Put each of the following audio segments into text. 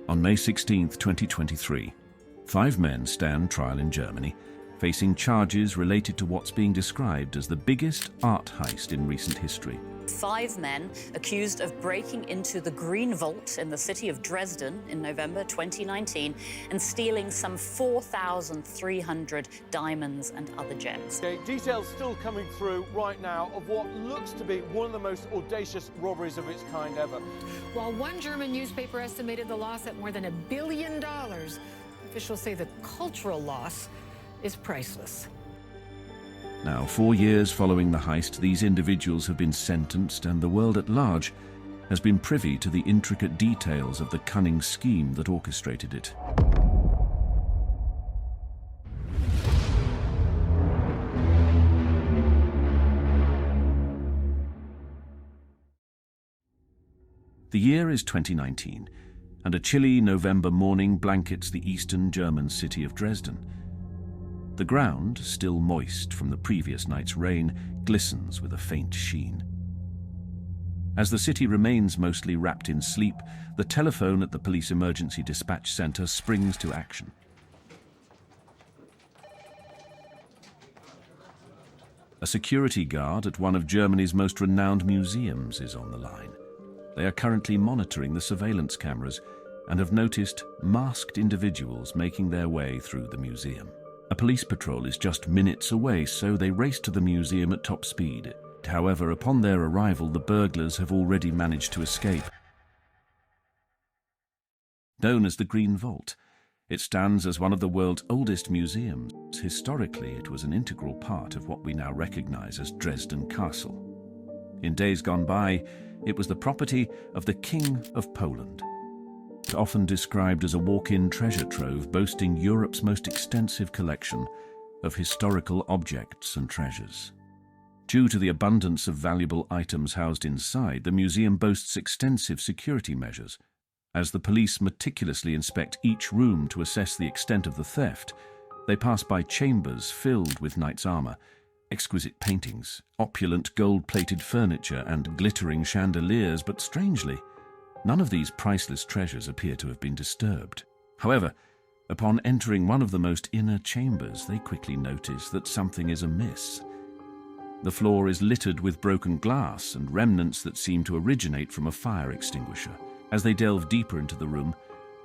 On May 16, 2023, 5 men stand trial in Germany, facing charges related to what's being described as the biggest art heist in recent history. 5 men accused of breaking into the Green Vault in the city of Dresden in November 2019 and stealing some 4,300 diamonds and other gems. Okay, details still coming through right now of what looks to be one of the most audacious robberies of its kind ever. While one German newspaper estimated the loss at more than $1 billion, officials say the cultural loss is priceless. Now, 4 years following the heist, these individuals have been sentenced, and the world at large has been privy to the intricate details of the cunning scheme that orchestrated it. The year is 2019, and a chilly November morning blankets the eastern German city of Dresden. The ground, still moist from the previous night's rain, glistens with a faint sheen. As the city remains mostly wrapped in sleep, the telephone at the police emergency dispatch center springs to action. A security guard at one of Germany's most renowned museums is on the line. They are currently monitoring the surveillance cameras and have noticed masked individuals making their way through the museum. A police patrol is just minutes away, so they race to the museum at top speed. However, upon their arrival, the burglars have already managed to escape. Known as the Green Vault, it stands as one of the world's oldest museums. Historically, it was an integral part of what we now recognize as Dresden Castle. In days gone by, it was the property of the King of Poland, often described as a walk-in treasure trove boasting Europe's most extensive collection of historical objects and treasures. Due to the abundance of valuable items housed inside, the museum boasts extensive security measures. As the police meticulously inspect each room to assess the extent of the theft, they pass by chambers filled with knights' armor, exquisite paintings, opulent gold-plated furniture, and glittering chandeliers, but strangely, none of these priceless treasures appear to have been disturbed. However, upon entering one of the most inner chambers, they quickly notice that something is amiss. The floor is littered with broken glass and remnants that seem to originate from a fire extinguisher. As they delve deeper into the room,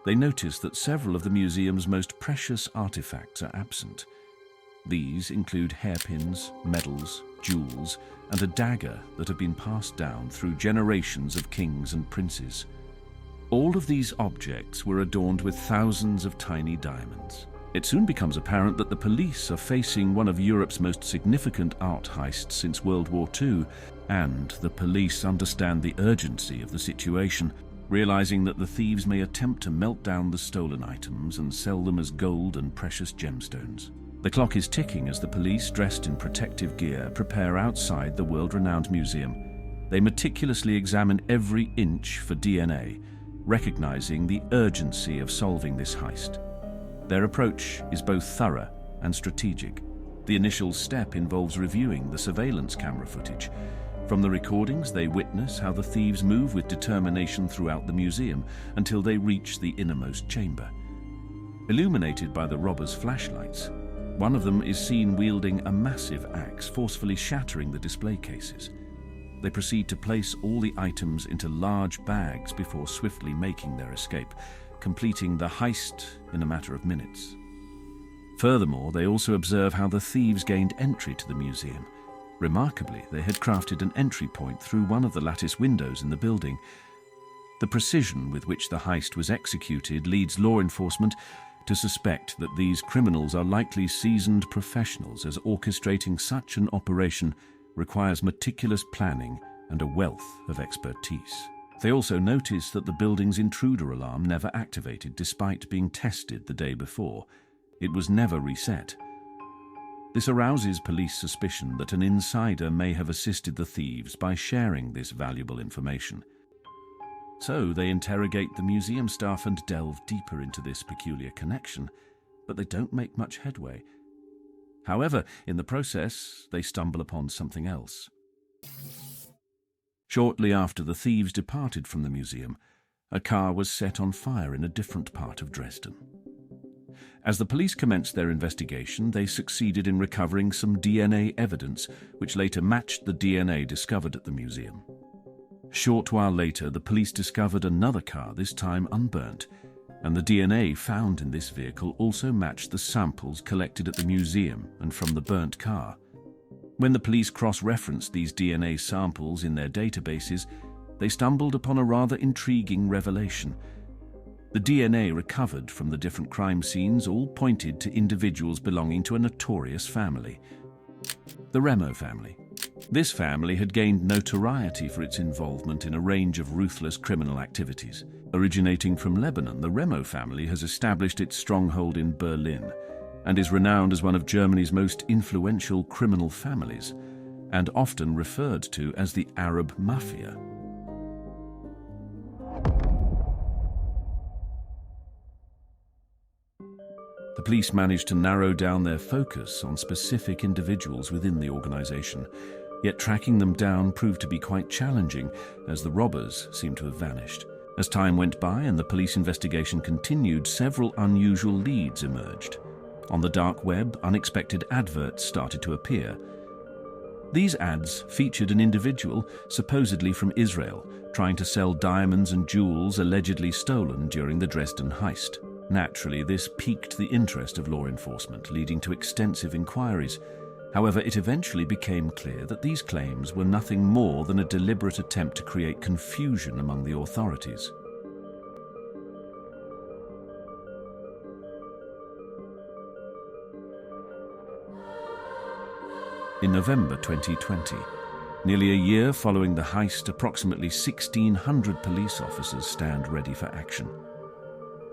they notice that several of the museum's most precious artifacts are absent. These include hairpins, medals, jewels, and a dagger that have been passed down through generations of kings and princes. All of these objects were adorned with thousands of tiny diamonds. It soon becomes apparent that the police are facing one of Europe's most significant art heists since World War II, and the police understand the urgency of the situation, realizing that the thieves may attempt to melt down the stolen items and sell them as gold and precious gemstones. The clock is ticking as the police, dressed in protective gear, prepare outside the world-renowned museum. They meticulously examine every inch for DNA, recognizing the urgency of solving this heist. Their approach is both thorough and strategic. The initial step involves reviewing the surveillance camera footage. From the recordings, they witness how the thieves move with determination throughout the museum until they reach the innermost chamber. Illuminated by the robbers' flashlights, one of them is seen wielding a massive axe, forcefully shattering the display cases. They proceed to place all the items into large bags before swiftly making their escape, completing the heist in a matter of minutes. Furthermore, they also observe how the thieves gained entry to the museum. Remarkably, they had crafted an entry point through one of the lattice windows in the building. The precision with which the heist was executed leads law enforcement to suspect that these criminals are likely seasoned professionals, as orchestrating such an operation requires meticulous planning and a wealth of expertise. They also notice that the building's intruder alarm never activated despite being tested the day before. It was never reset. This arouses police suspicion that an insider may have assisted the thieves by sharing this valuable information. So they interrogate the museum staff and delve deeper into this peculiar connection, but they don't make much headway. However, in the process, they stumble upon something else. Shortly after the thieves departed from the museum, a car was set on fire in a different part of Dresden. As the police commenced their investigation, they succeeded in recovering some DNA evidence, which later matched the DNA discovered at the museum. Short while later, the police discovered another car, this time unburnt, and the DNA found in this vehicle also matched the samples collected at the museum and from the burnt car. When the police cross-referenced these DNA samples in their databases, they stumbled upon a rather intriguing revelation. The DNA recovered from the different crime scenes all pointed to individuals belonging to a notorious family, the Remo family. This family had gained notoriety for its involvement in a range of ruthless criminal activities. Originating from Lebanon, the Remo family has established its stronghold in Berlin and is renowned as one of Germany's most influential criminal families, and often referred to as the Arab Mafia. The police managed to narrow down their focus on specific individuals within the organization, yet tracking them down proved to be quite challenging, as the robbers seemed to have vanished. As time went by and the police investigation continued, several unusual leads emerged. On the dark web, unexpected adverts started to appear. These ads featured an individual, supposedly from Israel, trying to sell diamonds and jewels allegedly stolen during the Dresden Heist. Naturally, this piqued the interest of law enforcement, leading to extensive inquiries. However, it eventually became clear that these claims were nothing more than a deliberate attempt to create confusion among the authorities. In November 2020, nearly a year following the heist, approximately 1,600 police officers stand ready for action.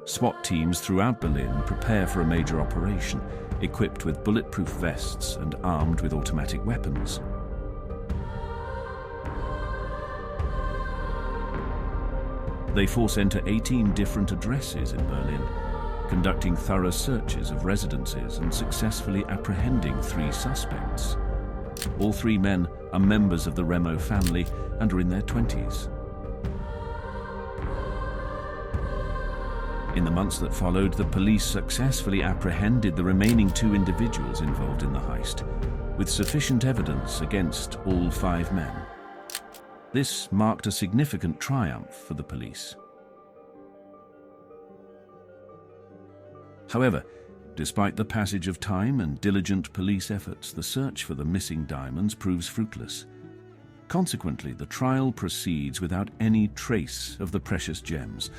SWAT teams throughout Berlin prepare for a major operation, equipped with bulletproof vests and armed with automatic weapons. They force enter 18 different addresses in Berlin, conducting thorough searches of residences and successfully apprehending 3 suspects. All 3 men are members of the Remo family and are in their 20s. In the months that followed, the police successfully apprehended the remaining 2 individuals involved in the heist, with sufficient evidence against all 5 men. This marked a significant triumph for the police. However, despite the passage of time and diligent police efforts, the search for the missing diamonds proves fruitless. Consequently, the trial proceeds without any trace of the precious gems.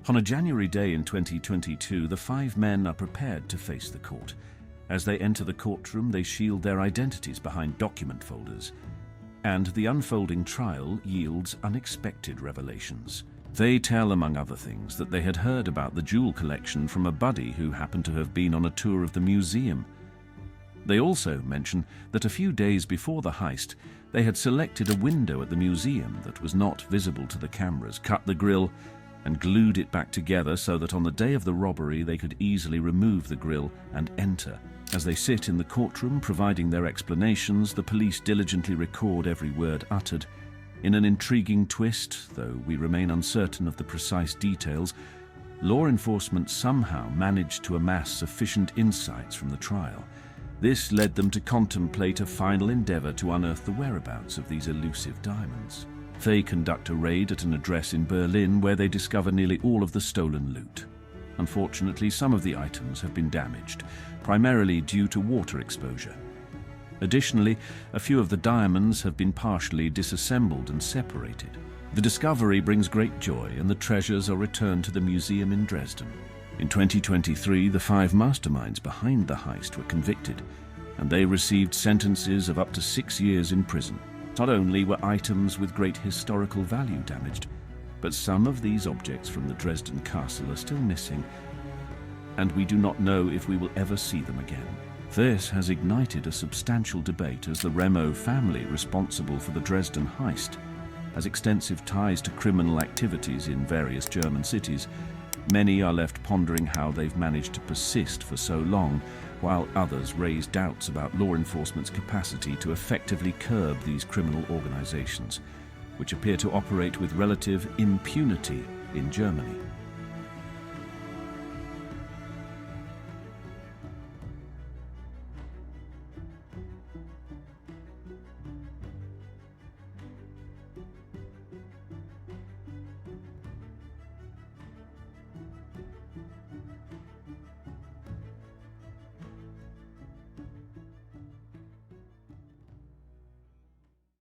On a January day in 2022, the 5 men are prepared to face the court. As they enter the courtroom, they shield their identities behind document folders, and the unfolding trial yields unexpected revelations. They tell, among other things, that they had heard about the jewel collection from a buddy who happened to have been on a tour of the museum. They also mention that a few days before the heist, they had selected a window at the museum that was not visible to the cameras, cut the grille, and glued it back together so that on the day of the robbery they could easily remove the grille and enter. As they sit in the courtroom providing their explanations, the police diligently record every word uttered. In an intriguing twist, though we remain uncertain of the precise details, law enforcement somehow managed to amass sufficient insights from the trial. This led them to contemplate a final endeavor to unearth the whereabouts of these elusive diamonds. They conduct a raid at an address in Berlin where they discover nearly all of the stolen loot. Unfortunately, some of the items have been damaged, primarily due to water exposure. Additionally, a few of the diamonds have been partially disassembled and separated. The discovery brings great joy, and the treasures are returned to the museum in Dresden. In 2023, the 5 masterminds behind the heist were convicted, and they received sentences of up to 6 years in prison. Not only were items with great historical value damaged, but some of these objects from the Dresden castle are still missing, and we do not know if we will ever see them again. This has ignited a substantial debate, as the Remo family, responsible for the Dresden Heist, has extensive ties to criminal activities in various German cities. Many are left pondering how they've managed to persist for so long, while others raise doubts about law enforcement's capacity to effectively curb these criminal organizations. which appear to operate with relative impunity in Germany.